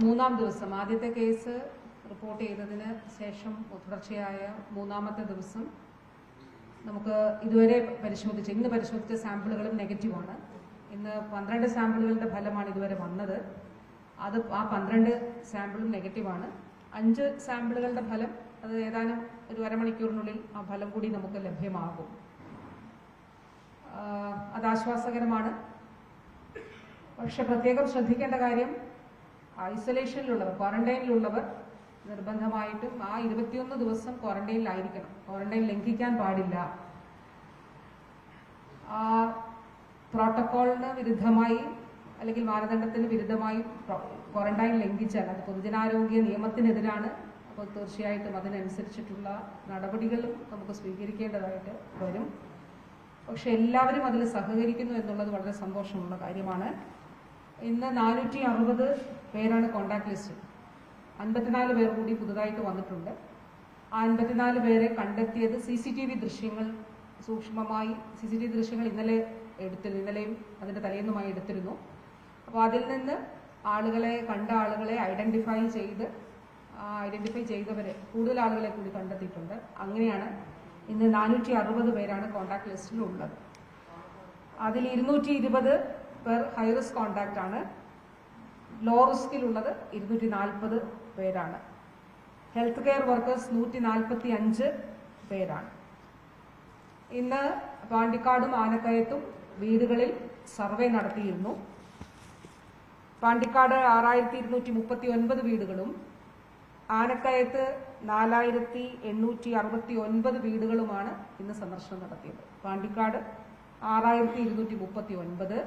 മൂന്നാം ദിവസം ആദ്യത്തെ കേസ് റിപ്പോർട്ട് ചെയ്തതിന് ശേഷം തുടർച്ചയായ മൂന്നാമത്തെ ദിവസം നമുക്ക് ഇതുവരെ ഇന്ന് പരിശോധിച്ച സാമ്പിളുകളും നെഗറ്റീവാണ്. ഇന്ന് 12 സാമ്പിളുകളുടെ ഫലമാണ് ഇതുവരെ വന്നത്. ആ 12 സാമ്പിളും നെഗറ്റീവാണ്. 5 സാമ്പിളുകളുടെ ഫലം അത് ഏതാനും ഒരു അരമണിക്കൂറിനുള്ളിൽ ആ ഫലം കൂടി നമുക്ക് ലഭ്യമാകും. അത് ആശ്വാസകരമാണ്. പക്ഷെ പ്രത്യേകം ശ്രദ്ധിക്കേണ്ട കാര്യം, ഐസൊലേഷനിലുള്ളവർ, ക്വാറന്റൈനിലുള്ളവർ നിർബന്ധമായിട്ടും ആ 21 ദിവസം ക്വാറന്റൈനിലായിരിക്കണം. ക്വാറന്റൈൻ ലംഘിക്കാൻ പാടില്ല. ആ പ്രോട്ടോക്കോളിന് വിരുദ്ധമായി അല്ലെങ്കിൽ മാനദണ്ഡത്തിന് വിരുദ്ധമായി ക്വാറന്റൈൻ ലംഘിച്ചാൽ അത് പൊതുജനാരോഗ്യ നിയമത്തിനെതിരാണ്. അപ്പോൾ തീർച്ചയായിട്ടും അതിനനുസരിച്ചിട്ടുള്ള നടപടികളും നമുക്ക് സ്വീകരിക്കേണ്ടതായിട്ട് വരും. പക്ഷെ എല്ലാവരും അതിൽ സഹകരിക്കുന്നു എന്നുള്ളത് വളരെ സന്തോഷമുള്ള കാര്യമാണ്. ഇന്ന് 460 പേരാണ് കോണ്ടാക്ട് ലിസ്റ്റ്. 54 പേർ കൂടി പുതുതായിട്ട് വന്നിട്ടുണ്ട്. ആ 54 പേരെ കണ്ടെത്തിയത് CCTV ദൃശ്യങ്ങൾ സൂക്ഷ്മമായി ദൃശ്യങ്ങൾ ഇന്നലെയും അതിന്റെ തലേന്നുമായി എടുത്തിരുന്നു. അപ്പോൾ അതിൽ നിന്ന് കണ്ട ആളുകളെ ഐഡന്റിഫൈ ചെയ്തവരെ കൂടുതൽ ആളുകളെ കൂടി കണ്ടെത്തിയിട്ടുണ്ട്. അങ്ങനെയാണ് ഇന്ന് 460 പേരാണ് കോണ്ടാക്ട് ലിസ്റ്റിലുള്ളത്. അതിൽ 220 പേർ ഹൈ റിസ്ക് കോണ്ടാക്ട് ആണ്. ലോ റിസ്കിലുള്ളത് 240 പേരാണ്. ഹെൽത്ത് കെയർ വർക്കേഴ്സ് 145 പേരാണ്. ഇന്ന് പാണ്ടിക്കാടും ആനക്കയത്തും വീടുകളിൽ സർവേ നടത്തിയിരുന്നു. പാണ്ടിക്കാട് 6239 വീടുകളും ആനക്കയത്ത് 4869 വീടുകളുമാണ് ഇന്ന് സന്ദർശനം നടത്തിയത്. പാണ്ടിക്കാട് 6239,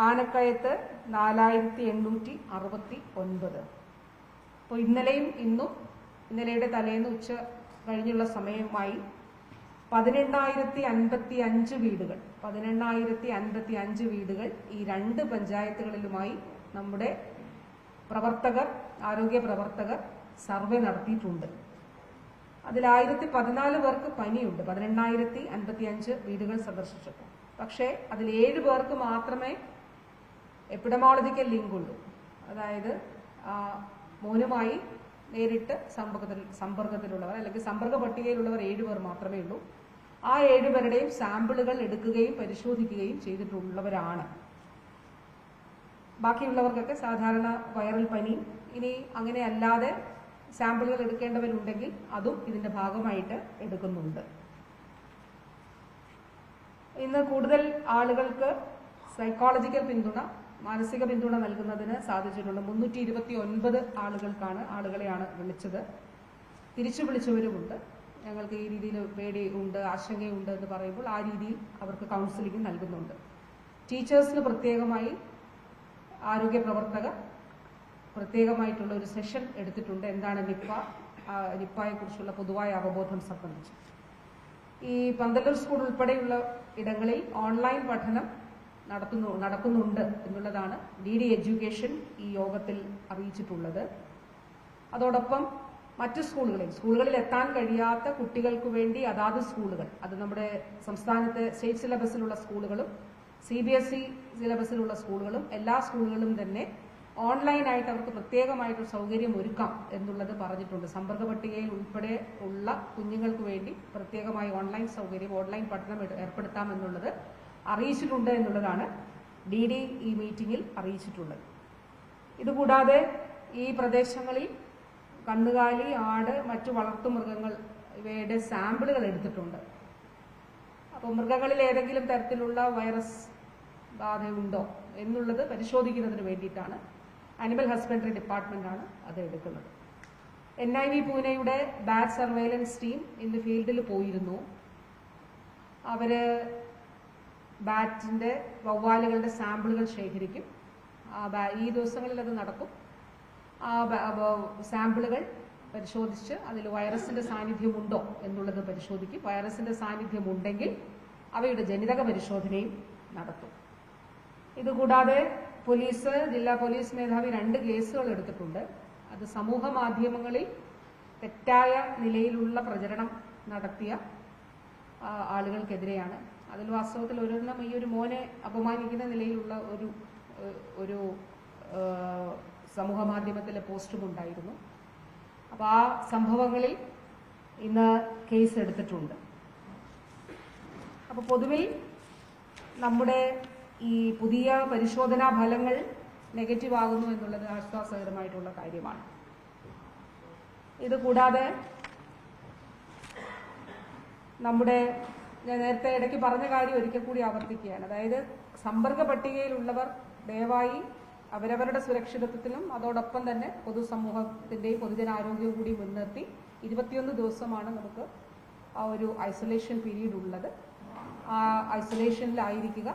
ആനക്കയത്ത് 4869. അപ്പോൾ ഇന്നലെയും ഇന്നും ഇന്നലെയുടെ തലേന്ന് ഉച്ച കഴിഞ്ഞുള്ള സമയമായി 18,055 വീടുകൾ ഈ 2 പഞ്ചായത്തുകളിലുമായി നമ്മുടെ ആരോഗ്യ പ്രവർത്തകർ സർവേ നടത്തിയിട്ടുണ്ട്. അതിൽ 1014 പേർക്ക് പനിയുണ്ട്. 18,055 വീടുകൾ സന്ദർശിച്ചപ്പോൾ. പക്ഷേ അതിൽ 7 പേർക്ക് മാത്രമേ എപ്പിഡമോളജിക്കൽ ലിങ്ക് ഉള്ളൂ. അതായത് മോനുമായി നേരിട്ട് സമ്പർക്കത്തിലുള്ളവർ അല്ലെങ്കിൽ സമ്പർക്ക പട്ടികയിലുള്ളവർ 7 പേർ മാത്രമേ ഉള്ളൂ. ആ 7 പേരുടെയും സാമ്പിളുകൾ എടുക്കുകയും പരിശോധിക്കുകയും ചെയ്തിട്ടുള്ളവരാണ്. ബാക്കിയുള്ളവർക്കൊക്കെ സാധാരണ വൈറൽ പനി, ഇനി അങ്ങനെ അല്ലാതെ സാമ്പിളുകൾ എടുക്കേണ്ടവരുണ്ടെങ്കിൽ അതും ഇതിന്റെ ഭാഗമായിട്ട് എടുക്കുന്നുണ്ട്. ഇന്ന് കൂടുതൽ ആളുകൾക്ക് സൈക്കോളജിക്കൽ പിന്തുണ, മാനസിക പിന്തുണ നൽകുന്നതിന് സാധിച്ചിട്ടുണ്ട്. 329 ആളുകളെയാണ് വിളിച്ചത്. തിരിച്ചു വിളിച്ചവരുമുണ്ട്. ഞങ്ങൾക്ക് ഈ രീതിയിൽ പേടിയുണ്ട്, ആശങ്കയുണ്ട് എന്ന് പറയുമ്പോൾ ആ രീതിയിൽ അവർക്ക് കൗൺസിലിംഗ് നൽകുന്നുണ്ട്. ടീച്ചേഴ്സിന് പ്രത്യേകമായി ആരോഗ്യ പ്രവർത്തകർ പ്രത്യേകമായിട്ടുള്ള ഒരു സെഷൻ എടുത്തിട്ടുണ്ട്. എന്താണ് നിപ്പയെ കുറിച്ചുള്ള പൊതുവായ അവബോധം സംബന്ധിച്ച്. ഈ പന്തല്ലൂർ സ്കൂൾ ഉൾപ്പെടെയുള്ള ഇടങ്ങളിൽ ഓൺലൈൻ പഠനം നടക്കുന്നുണ്ട് എന്നുള്ളതാണ് DD എഡ്യൂക്കേഷൻ ഈ യോഗത്തിൽ അറിയിച്ചിട്ടുള്ളത്. അതോടൊപ്പം മറ്റു സ്കൂളുകളിൽ എത്താൻ കഴിയാത്ത കുട്ടികൾക്ക് വേണ്ടി അതാത് സ്കൂളുകൾ, അത് നമ്മുടെ സംസ്ഥാനത്തെ സ്റ്റേറ്റ് സിലബസിലുള്ള സ്കൂളുകളും CBSE സിലബസിലുള്ള സ്കൂളുകളും എല്ലാ സ്കൂളുകളും തന്നെ ഓൺലൈനായിട്ട് അവർക്ക് പ്രത്യേകമായിട്ട് സൗകര്യം ഒരുക്കാം എന്നുള്ളത് പറഞ്ഞിട്ടുണ്ട്. സമ്പർക്ക പട്ടികയിൽ ഉൾപ്പെടെ ഉള്ള കുഞ്ഞുങ്ങൾക്ക് വേണ്ടി പ്രത്യേകമായി ഓൺലൈൻ പഠനം ഏർപ്പെടുത്താം എന്നുള്ളത് അറിയിച്ചിട്ടുണ്ട് എന്നുള്ളതാണ് DD ഈ മീറ്റിംഗിൽ അറിയിച്ചിട്ടുള്ളത്. ഇതുകൂടാതെ ഈ പ്രദേശങ്ങളിൽ കന്നുകാലി, ആട്, മറ്റു വളർത്തുമൃഗങ്ങൾ ഇവയുടെ സാമ്പിളുകൾ എടുത്തിട്ടുണ്ട്. അപ്പോൾ മൃഗങ്ങളിൽ ഏതെങ്കിലും തരത്തിലുള്ള വൈറസ് ബാധയുണ്ടോ എന്നുള്ളത് പരിശോധിക്കുന്നതിന് വേണ്ടിയിട്ടാണ് ആനിമൽ ഹസ്ബൻഡറി ഡിപ്പാർട്ട്മെന്റാണ് അത് എടുക്കുന്നത്. NIV പൂനെയുടെ ബാറ്റ് സർവൈലൻസ് ടീം ഇന്ന് ഫീൽഡിൽ പോയിരുന്നു. അവര് ബാറ്റിന്റെ വവ്വാലുകളുടെ സാമ്പിളുകൾ ശേഖരിക്കും. ഈ ദിവസങ്ങളിൽ അത് നടക്കും. ആ സാമ്പിളുകൾ പരിശോധിച്ച് അതിൽ വൈറസിന്റെ സാന്നിധ്യമുണ്ടോ എന്നുള്ളത് പരിശോധിക്കും. വൈറസിന്റെ സാന്നിധ്യമുണ്ടെങ്കിൽ അവയുടെ ജനിതക പരിശോധനയും നടത്തും. ഇതുകൂടാതെ ജില്ലാ പോലീസ് മേധാവി 2 കേസുകൾ എടുത്തിട്ടുണ്ട്. അത് സമൂഹ മാധ്യമങ്ങളിൽ തെറ്റായ നിലയിലുള്ള പ്രചരണം നടത്തിയ ആളുകൾക്കെതിരെയാണ്. അതിൽ വാസ്തവത്തിൽ ഈ ഒരു മോനെ അപമാനിക്കുന്ന നിലയിലുള്ള ഒരു സമൂഹ മാധ്യമത്തിലെ പോസ്റ്റും ഉണ്ടായിരുന്നു. അപ്പോൾ ആ സംഭവങ്ങളിൽ ഇന്ന് കേസ് എടുത്തിട്ടുണ്ട്. അപ്പോൾ പൊതുവിൽ നമ്മുടെ ഈ പുതിയ പരിശോധനാ ഫലങ്ങൾ നെഗറ്റീവ് ആകുന്നു എന്നുള്ളത് ആശ്വാസകരമായിട്ടുള്ള കാര്യമാണ്. ഇത് കൂടാതെ നമ്മുടെ ഞാൻ നേരത്തെ ഇടയ്ക്ക് പറഞ്ഞ കാര്യം ഒരിക്കൽ കൂടി ആവർത്തിക്കുകയാണ്. അതായത് സമ്പർക്ക പട്ടികയിലുള്ളവർ ദയവായി അവരവരുടെ സുരക്ഷിതത്വത്തിനും അതോടൊപ്പം തന്നെ പൊതുസമൂഹത്തിന്റെയും പൊതുജനാരോഗ്യവും കൂടി മുൻനിർത്തി 21 ദിവസമാണ് നമുക്ക് ആ ഒരു ഐസൊലേഷൻ പീരീഡ് ഉള്ളത്. ആ ഐസൊലേഷനിലായിരിക്കുക,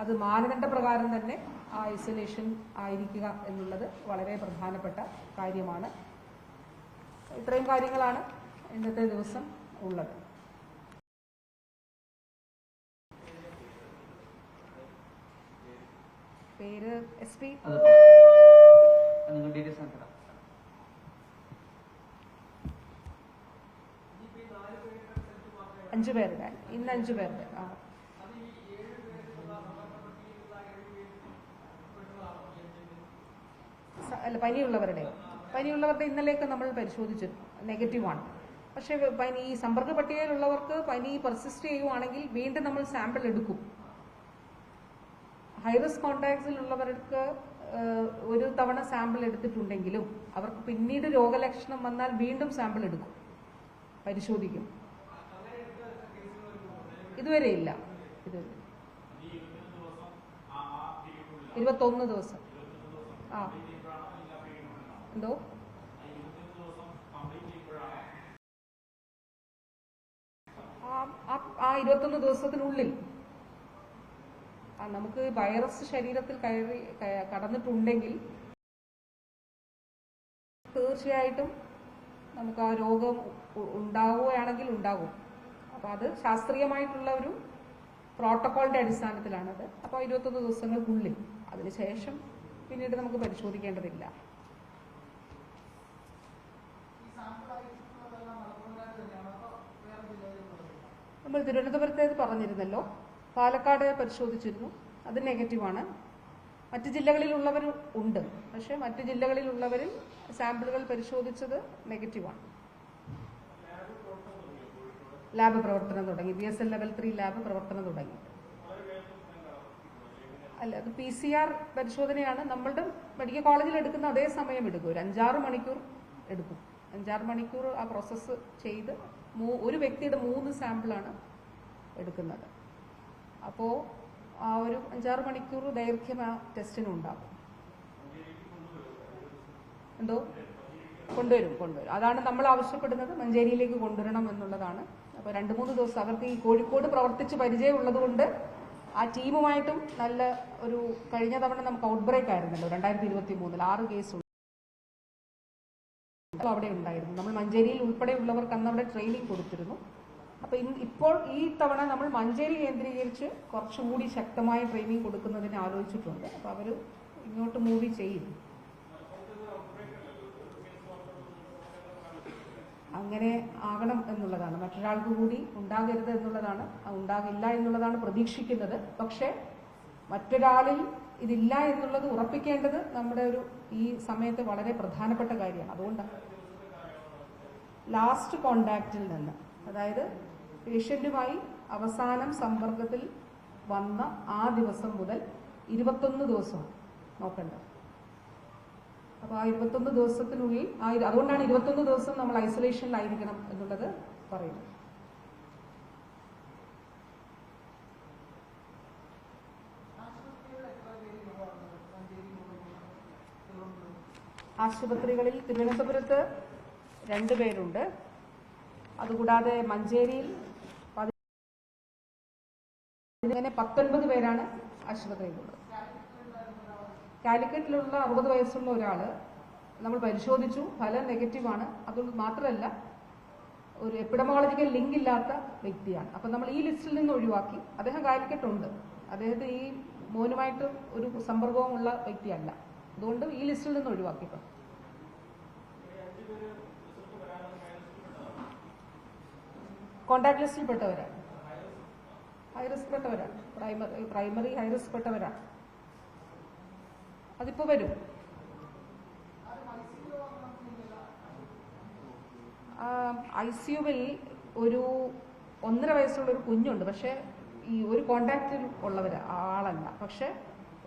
അത് മാനദണ്ഡപ്രകാരം തന്നെ ആ ഐസൊലേഷൻ ആയിരിക്കുക എന്നുള്ളത് വളരെ പ്രധാനപ്പെട്ട കാര്യമാണ്. ഇത്രയും കാര്യങ്ങളാണ് ഇന്നത്തെ ദിവസം ഉള്ളത്. പേര് SP 5 പേരുടെ ഇന്ന് 5 പേരുടെ അല്ല പനിയുള്ളവരുടെ ഇന്നലെയൊക്കെ നമ്മൾ പരിശോധിച്ചു, നെഗറ്റീവാണ്. പക്ഷേ ഈ സമ്പർക്ക പട്ടികയിലുള്ളവർക്ക് പനി പെർസിസ്റ്റ് ചെയ്യുവാണെങ്കിൽ വീണ്ടും നമ്മൾ സാമ്പിൾ എടുക്കും. ഹൈറിസ്ക് കോൺടാക്ട്സിലുള്ളവർക്ക് ഒരു തവണ സാമ്പിൾ എടുത്തിട്ടുണ്ടെങ്കിലും അവർക്ക് പിന്നീട് രോഗലക്ഷണം വന്നാൽ വീണ്ടും സാമ്പിൾ എടുക്കും, പരിശോധിക്കും. ഇതുവരെ ഇല്ല. 21 ദിവസം. എന്തോ ആ 21 ദിവസത്തിനുള്ളിൽ നമുക്ക് വൈറസ് ശരീരത്തിൽ കടന്നിട്ടുണ്ടെങ്കിൽ തീർച്ചയായിട്ടും നമുക്ക് ആ രോഗം ഉണ്ടാവുകയാണെങ്കിൽ ഉണ്ടാകും. അപ്പോൾ അത് ശാസ്ത്രീയമായിട്ടുള്ള ഒരു പ്രോട്ടോക്കോളിന്റെ അടിസ്ഥാനത്തിലാണത്. അപ്പോൾ 21 ദിവസങ്ങൾക്കുള്ളിൽ, അതിനുശേഷം പിന്നീട് നമുക്ക് പരിശോധിക്കേണ്ടതില്ല. നമ്മൾ തിരുവനന്തപുരത്തേത് പറഞ്ഞിരുന്നല്ലോ, പാലക്കാട് പരിശോധിച്ചിരുന്നു, അത് നെഗറ്റീവാണ്. മറ്റ് ജില്ലകളിലുള്ളവരും ഉണ്ട്, പക്ഷെ മറ്റ് ജില്ലകളിലുള്ളവരിൽ സാമ്പിളുകൾ പരിശോധിച്ചത് നെഗറ്റീവാണ്. ലാബ് പ്രവർത്തനം തുടങ്ങി, BSL ലെവൽ 3 ലാബ് പ്രവർത്തനം തുടങ്ങി. അല്ല, അത് PCR പരിശോധനയാണ്. നമ്മളുടെ മെഡിക്കൽ കോളേജിൽ എടുക്കുന്ന അതേ സമയം എടുക്കും, ഒരു 5-6 മണിക്കൂർ എടുക്കും. 5-6 മണിക്കൂർ ആ പ്രോസസ്സ് ചെയ്ത് ഒരു വ്യക്തിയുടെ 3 സാമ്പിളാണ് എടുക്കുന്നത്. അപ്പോൾ ആ ഒരു 5-6 മണിക്കൂർ ദൈർഘ്യം ആ ടെസ്റ്റിനുണ്ടാകും. എന്തോ കൊണ്ടുവരും. അതാണ് നമ്മൾ ആവശ്യപ്പെടുന്നത്, മഞ്ചേരിയിലേക്ക് കൊണ്ടുവരണം എന്നുള്ളതാണ്. അപ്പോൾ 2-3 ദിവസം അവർക്ക് ഈ കോഴിക്കോട് പ്രവർത്തിച്ച് പരിചയമുള്ളത് കൊണ്ട് ആ ടീമുമായിട്ടും നല്ല ഒരു, കഴിഞ്ഞ തവണ നമുക്ക് ഔട്ട് ബ്രേക്ക് ആയിരുന്നല്ലോ 2023 6 കേസ് അവിടെ ഉണ്ടായിരുന്നു. നമ്മൾ മഞ്ചേരിയിൽ ഉൾപ്പെടെയുള്ളവർക്ക് അന്ന് അവിടെ ട്രെയിനിങ് കൊടുത്തിരുന്നു. അപ്പൊ ഇപ്പോൾ ഈ തവണ നമ്മൾ മഞ്ചേരി കേന്ദ്രീകരിച്ച് കുറച്ചുകൂടി ശക്തമായ ട്രെയിനിങ് കൊടുക്കുന്നതിന് ആലോചിച്ചിട്ടുണ്ട്. അപ്പൊ അവര് ഇങ്ങോട്ട് മൂവ് ചെയ്യും. അങ്ങനെ ആകണം എന്നുള്ളതാണ്, മറ്റൊരാൾക്ക് കൂടി ഉണ്ടാകരുത് എന്നുള്ളതാണ്, ഉണ്ടാകില്ല എന്നുള്ളതാണ് പ്രതീക്ഷിക്കുന്നത്. പക്ഷെ മറ്റൊരാളിൽ ഇതില്ല എന്നുള്ളത് ഉറപ്പിക്കേണ്ടത് നമ്മുടെ ഈ സമയത്ത് വളരെ പ്രധാനപ്പെട്ട കാര്യമാണ്. അതുകൊണ്ടാണ് ലാസ്റ്റ് കോണ്ടാക്റ്റിൽ നിന്ന്, അതായത് പേഷ്യന്റുമായി അവസാനം സമ്പർക്കത്തിൽ വന്ന ആ ദിവസം മുതൽ 21 ദിവസം നോക്കേണ്ടത്. അപ്പോൾ ആ 21 ദിവസത്തിനുള്ളിൽ അതുകൊണ്ടാണ് 21 ദിവസം നമ്മൾ ഐസൊലേഷനിലായിരിക്കണം എന്നുള്ളത് പറയുന്നത്. ആശുപത്രികളിൽ തിരുവനന്തപുരത്ത് 2 പേരുണ്ട്. അതുകൂടാതെ മഞ്ചേരിയിൽ ഇങ്ങനെ 19 പേരാണ് ആശുപത്രിയിലുള്ളത്. കാലിക്കറ്റിലുള്ള 60 വയസ്സുള്ള ഒരാൾ നമ്മൾ പരിശോധിച്ചു, ഫലം നെഗറ്റീവാണ്. അത് മാത്രമല്ല ഒരു എപ്പിഡമോളജിക്കൽ ലിങ്ക് ഇല്ലാത്ത വ്യക്തിയാണ്. അപ്പം നമ്മൾ ഈ ലിസ്റ്റിൽ നിന്ന് ഒഴിവാക്കി. അദ്ദേഹം കാലിക്കറ്റുണ്ട്, അദ്ദേഹത്തെ ഈ മോനുമായിട്ട് ഒരു സമ്പർക്കവുമുള്ള വ്യക്തിയല്ല. അതുകൊണ്ട് ഈ ലിസ്റ്റിൽ നിന്ന് ഒഴിവാക്കിയിട്ടുണ്ട്. കോണ്ടാക്ട് ലിസ്റ്റിൽ പെട്ടവരാണ്, ഹൈ റിസ്ക് പെട്ടവരാണ്, പ്രൈമറി ഹൈ റിസ്ക് പെട്ടവരാണ്. അതിപ്പോ വരും. ICUവിൽ ഒരു 1.5 വയസ്സുള്ള ഒരു കുഞ്ഞുണ്ട്. പക്ഷേ ഈ ഒരു കോണ്ടാക്റ്റിൽ ഉള്ളവർ ആളല്ല. പക്ഷേ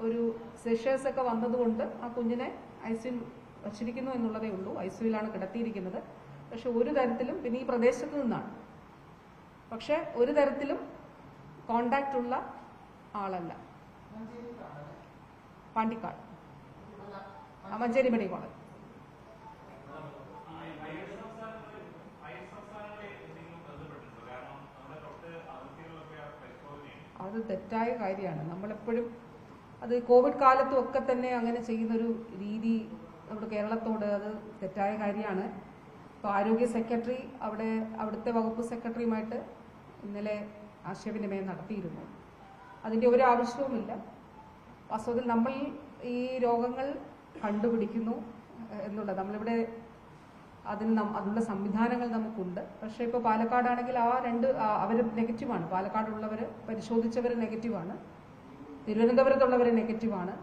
ഒരു സെഷേഴ്സ് ഒക്കെ വന്നതുകൊണ്ട് ആ കുഞ്ഞിനെ ICUവിൽ വച്ചിരിക്കുന്നു എന്നുള്ളതേ ഉള്ളൂ. ICUവിലാണ് കിടത്തിയിരിക്കുന്നത്. പക്ഷെ ഒരു തരത്തിലും, പിന്നെ ഈ പ്രദേശത്ത് നിന്നാണ്, പക്ഷെ ഒരു തരത്തിലും കോണ്ടാക്റ്റ് ഉള്ള ആളല്ല. Pandikkad Manjeri medical college. അത് തെറ്റായ കാര്യമാണ്. നമ്മളെപ്പോഴും അത് കോവിഡ് കാലത്തും ഒക്കെ തന്നെ അങ്ങനെ ചെയ്യുന്നൊരു രീതി നമ്മുടെ കേരളത്തോട് അത് തെറ്റായ കാര്യമാണ്. ഇപ്പോൾ ആരോഗ്യ സെക്രട്ടറി അവിടുത്തെ വകുപ്പ് സെക്രട്ടറിയുമായിട്ട് ഇന്നലെ ആശയവിനിമയം നടത്തിയിരുന്നു. അതിൻ്റെ ഒരു ആവശ്യവുമില്ല. വാസ്തവത്തിൽ നമ്മൾ ഈ രോഗങ്ങൾ കണ്ടുപിടിക്കുന്നു എന്നുള്ളത് നമ്മളിവിടെ അതിനുള്ള സംവിധാനങ്ങൾ നമുക്കുണ്ട്. പക്ഷേ ഇപ്പോൾ പാലക്കാടാണെങ്കിൽ അവർ നെഗറ്റീവാണ്. പാലക്കാടുള്ളവർ പരിശോധിച്ചവർ നെഗറ്റീവാണ്, തിരുവനന്തപുരത്തുള്ളവർ നെഗറ്റീവാണ്.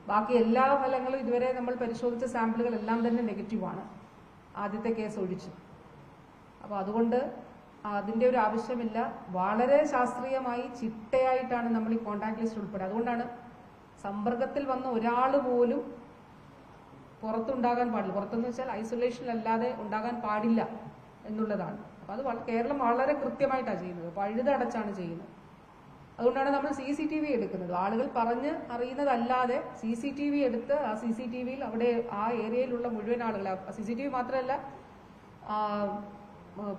ബാക്കി എല്ലാ ഫലങ്ങളും ഇതുവരെ നമ്മൾ പരിശോധിച്ച സാമ്പിളുകളെല്ലാം തന്നെ നെഗറ്റീവാണ്, ആദ്യത്തെ കേസ് ഒഴിച്ച്. അപ്പോൾ അതുകൊണ്ട് അതിൻ്റെ ഒരു ആവശ്യമില്ല. വളരെ ശാസ്ത്രീയമായി ചിട്ടയായിട്ടാണ് നമ്മൾ ഈ കോണ്ടാക്ട് ലിസ്റ്റ് ഉൾപ്പെടെ. അതുകൊണ്ടാണ് സമ്പർക്കത്തിൽ വന്ന ഒരാൾ പോലും പുറത്തുണ്ടാകാൻ പാടില്ല. പുറത്തെന്ന് വെച്ചാൽ ഐസൊലേഷനിലല്ലാതെ ഉണ്ടാകാൻ പാടില്ല എന്നുള്ളതാണ്. അപ്പോൾ അത് കേരളം വളരെ കൃത്യമായിട്ടാണ് ചെയ്യുന്നത്, പഴുതടച്ചാണ് ചെയ്യുന്നത്. അതുകൊണ്ടാണ് നമ്മൾ CCTV എടുക്കുന്നത്. ആളുകൾ പറഞ്ഞ് അറിയുന്നതല്ലാതെ CCTV എടുത്ത് ആ CCTVയിൽ അവിടെ ആ ഏരിയയിലുള്ള മുഴുവൻ ആളുകൾ, CCTV മാത്രമല്ല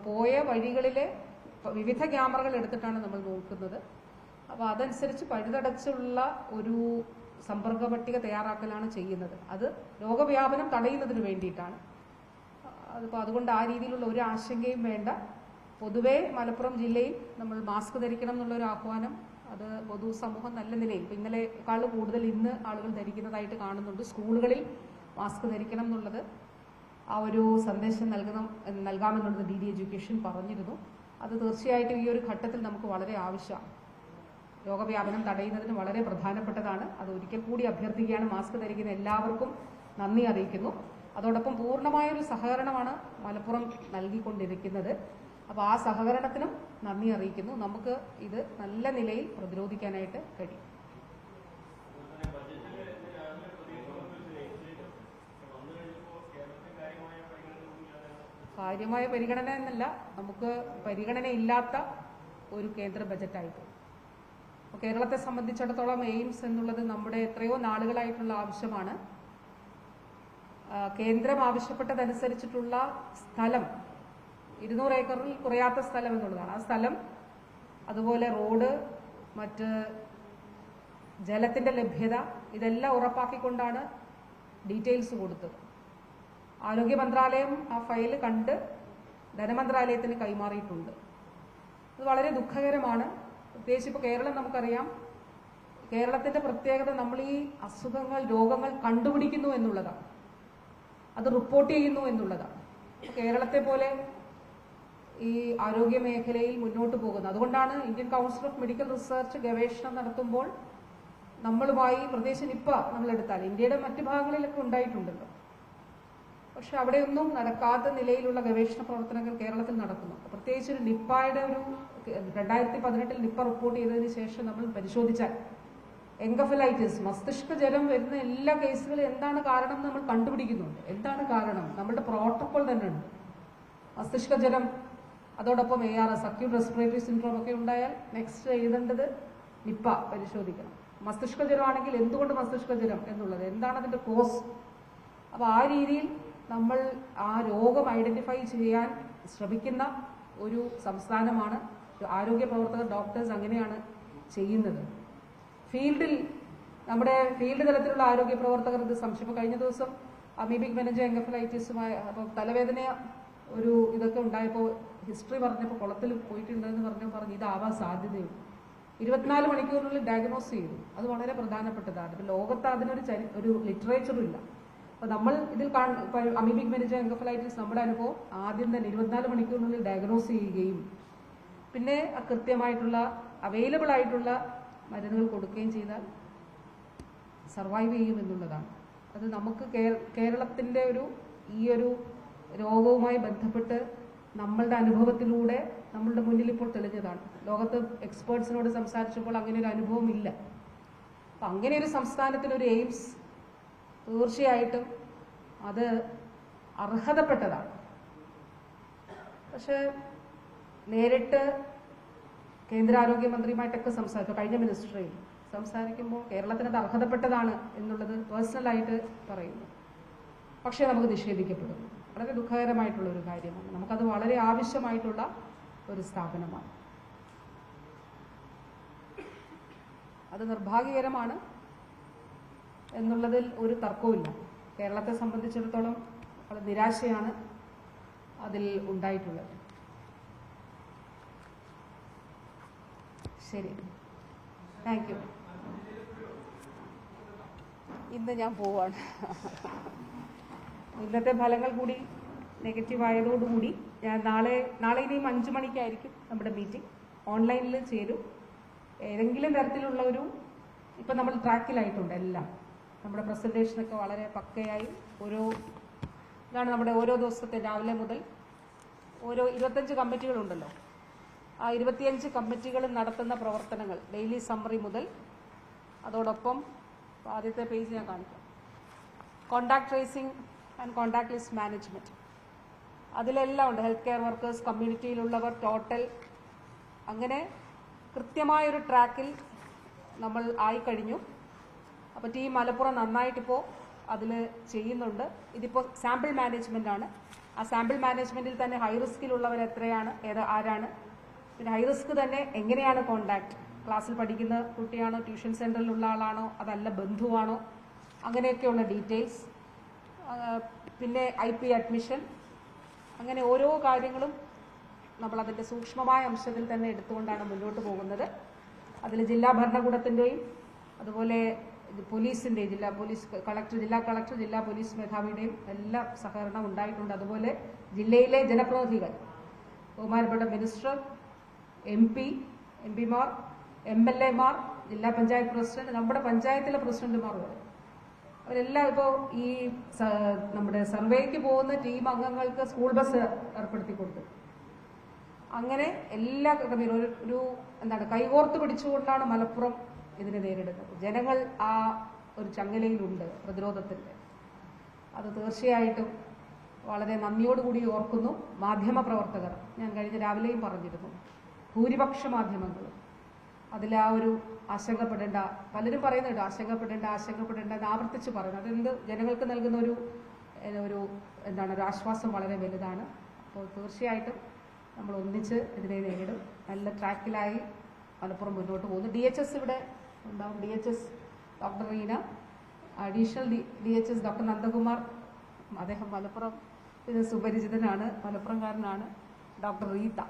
പോയ വഴികളിലെ വിവിധ ക്യാമറകൾ എടുത്തിട്ടാണ് നമ്മൾ നോക്കുന്നത്. അപ്പോൾ അതനുസരിച്ച് പഴുതടച്ചുള്ള ഒരു സമ്പർക്ക പട്ടിക തയ്യാറാക്കലാണ് ചെയ്യുന്നത്. അത് രോഗവ്യാപനം തടയുന്നതിന് വേണ്ടിയിട്ടാണ്. അതിപ്പോൾ അതുകൊണ്ട് ആ രീതിയിലുള്ള ഒരു ആശങ്കയും വേണ്ട. പൊതുവേ മലപ്പുറം ജില്ലയിൽ നമ്മൾ മാസ്ക് ധരിക്കണം എന്നുള്ളൊരു ആഹ്വാനം അത് പൊതുസമൂഹം നല്ല നിലയിൽ ഇന്നലെക്കാൾ കൂടുതൽ ഇന്ന് ആളുകൾ ധരിക്കുന്നതായിട്ട് കാണുന്നുണ്ട്. സ്കൂളുകളിൽ മാസ്ക് ധരിക്കണം എന്നുള്ളത് ആ ഒരു സന്ദേശം നൽകാമെന്നുള്ളത് DD എഡ്യൂക്കേഷൻ പറഞ്ഞിരുന്നു. അത് തീർച്ചയായിട്ടും ഈ ഒരു ഘട്ടത്തിൽ നമുക്ക് വളരെ ആവശ്യമാണ്. രോഗവ്യാപനം തടയുന്നതിന് വളരെ പ്രധാനപ്പെട്ടതാണ്. അത് ഒരിക്കൽ കൂടി അഭ്യർത്ഥിക്കുകയാണ്. മാസ്ക് ധരിക്കുന്ന എല്ലാവർക്കും നന്ദി അറിയിക്കുന്നു. അതോടൊപ്പം പൂർണ്ണമായൊരു സഹകരണമാണ് മലപ്പുറം നൽകിക്കൊണ്ടിരിക്കുന്നത്. അപ്പോൾ ആ സഹകരണത്തിനും നന്ദി അറിയിക്കുന്നു. നമുക്ക് ഇത് നല്ല നിലയിൽ പ്രതിരോധിക്കാനായിട്ട് കഴിയും. കാര്യമായ പരിഗണന എന്നല്ല, നമുക്ക് പരിഗണനയില്ലാത്ത ഒരു കേന്ദ്ര ബജറ്റായിട്ട്. അപ്പോൾ കേരളത്തെ സംബന്ധിച്ചിടത്തോളം എയിംസ് എന്നുള്ളത് നമ്മുടെ എത്രയോ നാളുകളായിട്ടുള്ള ആവശ്യമാണ്. കേന്ദ്രം ആവശ്യപ്പെട്ടതനുസരിച്ചിട്ടുള്ള സ്ഥലം 200 ഏക്കറിൽ കുറയാത്ത സ്ഥലം എന്നുള്ളതാണ്. ആ സ്ഥലം, അതുപോലെ റോഡ്, മറ്റ് ജലത്തിൻ്റെ ലഭ്യത, ഇതെല്ലാം ഉറപ്പാക്കിക്കൊണ്ടാണ് ഡീറ്റെയിൽസ് കൊടുത്തത്. ആരോഗ്യ മന്ത്രാലയം ആ ഫയൽ കണ്ട് ധനമന്ത്രാലയത്തിന് കൈമാറിയിട്ടുണ്ട്. അത് വളരെ ദുഃഖകരമാണ്. പ്രത്യേകിച്ച് ഇപ്പോൾ കേരളം നമുക്കറിയാം, കേരളത്തിൻ്റെ പ്രത്യേകത നമ്മൾ ഈ അസുഖങ്ങൾ, രോഗങ്ങൾ കണ്ടുപിടിക്കുന്നു എന്നുള്ളതാണ്, അത് റിപ്പോർട്ട് ചെയ്യുന്നു എന്നുള്ളതാണ്. കേരളത്തെ പോലെ ഈ ആരോഗ്യ മേഖലയിൽ മുന്നോട്ട് പോകുന്നത്. അതുകൊണ്ടാണ് Indian council of medical research ഗവേഷണം നടത്തുമ്പോൾ നമ്മളുമായി പ്രത്യേകിച്ച് നിപ്പ നമ്മളെടുത്താൽ ഇന്ത്യയുടെ മറ്റു ഭാഗങ്ങളിലൊക്കെ ഉണ്ടായിട്ടുണ്ടല്ലോ, പക്ഷെ അവിടെയൊന്നും നടക്കാത്ത നിലയിലുള്ള ഗവേഷണ പ്രവർത്തനങ്ങൾ കേരളത്തിൽ നടക്കുന്നുണ്ട്. പ്രത്യേകിച്ച് ഒരു നിപ്പയുടെ 2018 നിപ്പ റിപ്പോർട്ട് ചെയ്തതിന് ശേഷം നമ്മൾ പരിശോധിച്ചാൽ എൻകഫലൈറ്റിസ്, മസ്തിഷ്ക ജ്വരം വരുന്ന എല്ലാ കേസുകളും എന്താണ് കാരണം നമ്മൾ കണ്ടുപിടിക്കുന്നുണ്ട്. എന്താണ് കാരണം? നമ്മുടെ പ്രോട്ടോകോൾ തന്നെ ഉണ്ട്. മസ്തിഷ്ക ജ്വരം, അതോടൊപ്പം ARS, അക്യൂട്ട് റെസ്പിറേറ്ററി സിൻഡ്രോം ഒക്കെ ഉണ്ടായാൽ നെക്സ്റ്റ് എഴുതേണ്ടത് നിപ്പ പരിശോധിക്കണം. മസ്തിഷ്ക ജ്വരമാണെങ്കിൽ എന്തുകൊണ്ട് മസ്തിഷ്ക ജ്വരം എന്നുള്ളത്, എന്താണ് അതിൻ്റെ കോസ്. അപ്പോൾ ആ രീതിയിൽ നമ്മൾ ആ രോഗം ഐഡന്റിഫൈ ചെയ്യാൻ ശ്രമിക്കുന്ന ഒരു സംസ്ഥാനമാണ്. ആരോഗ്യ പ്രവർത്തകർ, ഡോക്ടേഴ്സ് അങ്ങനെയാണ് ചെയ്യുന്നത്. നമ്മുടെ ഫീൽഡ് തലത്തിലുള്ള ആരോഗ്യ പ്രവർത്തകർ ഇത് സംശയം. കഴിഞ്ഞ ദിവസം അമീബിക് മെനിഞ്ചോ എൻകഫലൈറ്റിസുമായി അപ്പോൾ തലവേദന ഇതൊക്കെ ഉണ്ടായപ്പോൾ ഹിസ്റ്ററി പറഞ്ഞപ്പോൾ കുളത്തിൽ പോയിട്ടുണ്ടെന്ന് പറഞ്ഞു ഇതാവാൻ സാധ്യതയുണ്ട്. 24 മണിക്കൂറിനുള്ളിൽ ഡയഗ്നോസ് ചെയ്തു. അത് വളരെ പ്രധാനപ്പെട്ടതാണ്. ഇപ്പോൾ ലോകത്ത് അതിനൊരു ലിറ്ററേച്ചറും ഇല്ല. അപ്പോൾ നമ്മൾ ഇതിൽ അമീബിക് മെനിഞ്ചോ എൻകഫലൈറ്റിസ് നമ്മുടെ അനുഭവം ആദ്യം തന്നെ 24 മണിക്കൂറിനുള്ളിൽ ഡയഗ്നോസ് ചെയ്യുകയും പിന്നെ കൃത്യമായിട്ടുള്ള അവൈലബിൾ ആയിട്ടുള്ള മരുന്നുകൾ കൊടുക്കുകയും ചെയ്താൽ സർവൈവ് ചെയ്യും എന്നുള്ളതാണ്. അത് നമുക്ക് കേരളത്തിൻ്റെ ഈ ഒരു രോഗവുമായി ബന്ധപ്പെട്ട് നമ്മളുടെ അനുഭവത്തിലൂടെ നമ്മളുടെ മുന്നിൽ ഇപ്പോൾ തെളിഞ്ഞതാണ്. ലോകത്ത് എക്സ്പേർട്സിനോട് സംസാരിച്ചപ്പോൾ അങ്ങനെ ഒരു അനുഭവം ഇല്ല. അപ്പം അങ്ങനെ ഒരു സംസ്ഥാനത്തിനൊരു എയിംസ് തീർച്ചയായിട്ടും അത് അർഹതപ്പെട്ടതാണ്. പക്ഷെ നേരിട്ട് കേന്ദ്ര ആരോഗ്യമന്ത്രിയുമായിട്ടൊക്കെ സംസാരിച്ചു, കഴിഞ്ഞ മിനിസ്ട്രിയിൽ സംസാരിക്കുമ്പോൾ കേരളത്തിന് അത് അർഹതപ്പെട്ടതാണ് എന്നുള്ളത് പേഴ്സണലായിട്ട് പറയുന്നു. പക്ഷേ നമുക്ക് നിഷേധിക്കപ്പെടുന്നു. വളരെ ദുഃഖകരമായിട്ടുള്ള ഒരു കാര്യമാണ്. നമുക്കത് വളരെ ആവശ്യമായിട്ടുള്ള ഒരു സ്ഥാപനമാണ്. അത് നിർഭാഗ്യകരമാണ് എന്നുള്ളതിൽ ഒരു തർക്കവുമില്ല. കേരളത്തെ സംബന്ധിച്ചിടത്തോളം വളരെ നിരാശയാണ് അതിൽ ഉണ്ടായിട്ടുള്ളത്. ശരി, താങ്ക് യു. ഇന്ന് ഞാൻ പോവാണ്. ഇന്നത്തെ ഫലങ്ങൾ കൂടി നെഗറ്റീവ് ആയതോടുകൂടി ഞാൻ നാളെ ഇനിയും 5 മണിക്കായിരിക്കും നമ്മുടെ മീറ്റിംഗ്. ഓൺലൈനിൽ ചേരും. ഏതെങ്കിലും തരത്തിലുള്ള ഇപ്പം നമ്മൾ ട്രാക്കിലായിട്ടുണ്ട് എല്ലാം. നമ്മുടെ പ്രസൻറ്റേഷനൊക്കെ വളരെ പക്കയായി ഇതാണ് നമ്മുടെ ഓരോ ദിവസത്തെ രാവിലെ മുതൽ ഓരോ 25 കമ്മിറ്റികളുണ്ടല്ലോ, ആ 25 കമ്മിറ്റികളും നടത്തുന്ന പ്രവർത്തനങ്ങൾ ഡെയിലി സമ്മറി മുതൽ, അതോടൊപ്പം ആദ്യത്തെ പേജ് ഞാൻ കാണിക്കാം, contact tracing and contact list management, അതിലെല്ലാം ഉണ്ട്. ഹെൽത്ത് കെയർ വർക്കേഴ്സ്, കമ്മ്യൂണിറ്റിയിലുള്ളവർ, ടോട്ടൽ, അങ്ങനെ കൃത്യമായൊരു ട്രാക്കിൽ നമ്മൾ ആയിക്കഴിഞ്ഞു. അപ്പോൾ ടീം മലപ്പുറം നന്നായിട്ടിപ്പോൾ അതിൽ ചെയ്യുന്നുണ്ട്. ഇതിപ്പോൾ സാമ്പിൾ മാനേജ്മെൻ്റ് ആണ്. ആ സാമ്പിൾ മാനേജ്മെൻറ്റിൽ തന്നെ ഹൈ റിസ്കിലുള്ളവർ എത്രയാണ്, ആരാണ്, പിന്നെ ഹൈ റിസ്ക് തന്നെ എങ്ങനെയാണ് കോണ്ടാക്ട്, ക്ലാസ്സിൽ പഠിക്കുന്ന കുട്ടിയാണോ, ട്യൂഷൻ സെൻറ്ററിലുള്ള ആളാണോ, അതല്ല ബന്ധുവാണോ, അങ്ങനെയൊക്കെയുള്ള ഡീറ്റെയിൽസ്, പിന്നെ IP അഡ്മിഷൻ, അങ്ങനെ ഓരോ കാര്യങ്ങളും നമ്മളതിൻ്റെ സൂക്ഷ്മമായ അംശത്തിൽ തന്നെ എടുത്തുകൊണ്ടാണ് മുന്നോട്ട് പോകുന്നത്. അതിൽ ജില്ലാ ഭരണകൂടത്തിൻ്റെയും അതുപോലെ പോലീസിൻ്റെയും ജില്ലാ കളക്ടർ, ജില്ലാ പോലീസ് മേധാവിയുടെയും എല്ലാം സഹകരണം ഉണ്ടായിട്ടുണ്ട്. അതുപോലെ ജില്ലയിലെ ജനപ്രതിനിധികൾ, ബഹുമാനപ്പെട്ട minister, MP Mar, MLA Mar, ജില്ലാ പഞ്ചായത്ത് പ്രസിഡന്റ്, നമ്മുടെ പഞ്ചായത്തിലെ പ്രസിഡന്റുമാർ വരെ അവരെല്ലാം ഇപ്പോൾ ഈ നമ്മുടെ സർവേക്ക് പോകുന്ന ടീം അംഗങ്ങൾക്ക് സ്കൂൾ ബസ് ഏർപ്പെടുത്തി കൊടുത്തു. അങ്ങനെ എല്ലാ എന്താണ് കൈകോർത്ത് പിടിച്ചുകൊണ്ടാണ് മലപ്പുറം ഇതിനെ നേരിടുന്നത്. ജനങ്ങൾ ആ ഒരു ചങ്ങലയിലുണ്ട് പ്രതിരോധത്തിൻ്റെ. അത് തീർച്ചയായിട്ടും വളരെ നന്ദിയോടുകൂടി ഓർക്കുന്നു. മാധ്യമ പ്രവർത്തകർ, ഞാൻ കഴിഞ്ഞ രാവിലെയും പറഞ്ഞിരുന്നു, ഭൂരിപക്ഷ മാധ്യമങ്ങളും അതിൽ ആ ഒരു ആശങ്കപ്പെടേണ്ട, പലരും പറയുന്നുണ്ട് ആശങ്കപ്പെടേണ്ട എന്ന് ആവർത്തിച്ച് പറയുന്നു. അതെന്ത് ജനങ്ങൾക്ക് നൽകുന്ന ഒരു ഒരു ആശ്വാസം വളരെ വലുതാണ്. അപ്പോൾ തീർച്ചയായിട്ടും നമ്മൾ ഒന്നിച്ച് ഇതിനെ നേരിടും. നല്ല ട്രാക്കിലായി മലപ്പുറം മുന്നോട്ട് പോകുന്നു. DHS ഇവിടെ ഉണ്ടാവും. DHS doctor Reena, additional DHS doctor Nandakumar, അദ്ദേഹം മലപ്പുറം സുപരിചിതനാണ്, മലപ്പുറംകാരനാണ്. ഡോക്ടർ റീത്ത,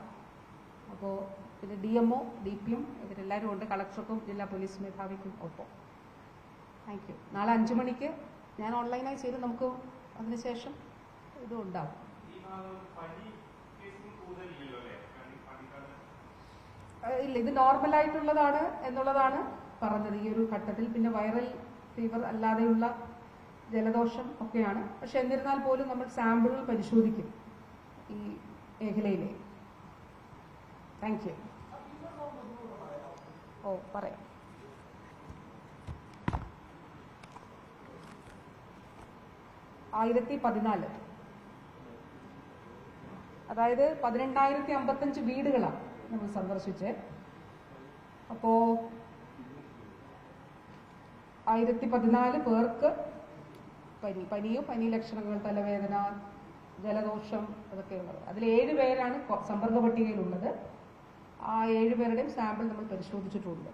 അപ്പോൾ പിന്നെ DMO, DPM ഇവരെല്ലാവരും ഉണ്ട്. കളക്ടർക്കും ജില്ലാ പോലീസ് മേധാവിക്കും ഒപ്പം. Thank you. നാളെ 5 മണിക്ക് ഞാൻ ഓൺലൈനായി ചെയ്ത് നമുക്ക് അതിനുശേഷം ഇതും ഉണ്ടാവും. ഇല്ല, ഇത് നോർമലായിട്ടുള്ളതാണ് എന്നുള്ളതാണ് പറഞ്ഞത് ഈ ഒരു ഘട്ടത്തിൽ. പിന്നെ വൈറൽ ഫീവർ അല്ലാതെയുള്ള ജലദോഷം ഒക്കെയാണ്. പക്ഷെ എന്നിരുന്നാൽ പോലും നമ്മൾ സാമ്പിളുകൾ പരിശോധിക്കും ഈ മേഖലയിലെ. Thank you. പറയാം. (1014) അതായത് 18,055 വീടുകളാണ് നമ്മൾ സന്ദർശിച്ച്. അപ്പോൾ 1014 പേർക്ക് പനിയോ പനി ലക്ഷണങ്ങൾ, തലവേദന, ജലദോഷം അതൊക്കെയുള്ളത്. അതിൽ 7 പേരാണ് സമ്പർക്ക പട്ടികയിലുള്ളത്. ആ 7 പേരുടെയും സാമ്പിൾ നമ്മൾ പരിശോധിച്ചിട്ടുണ്ട്.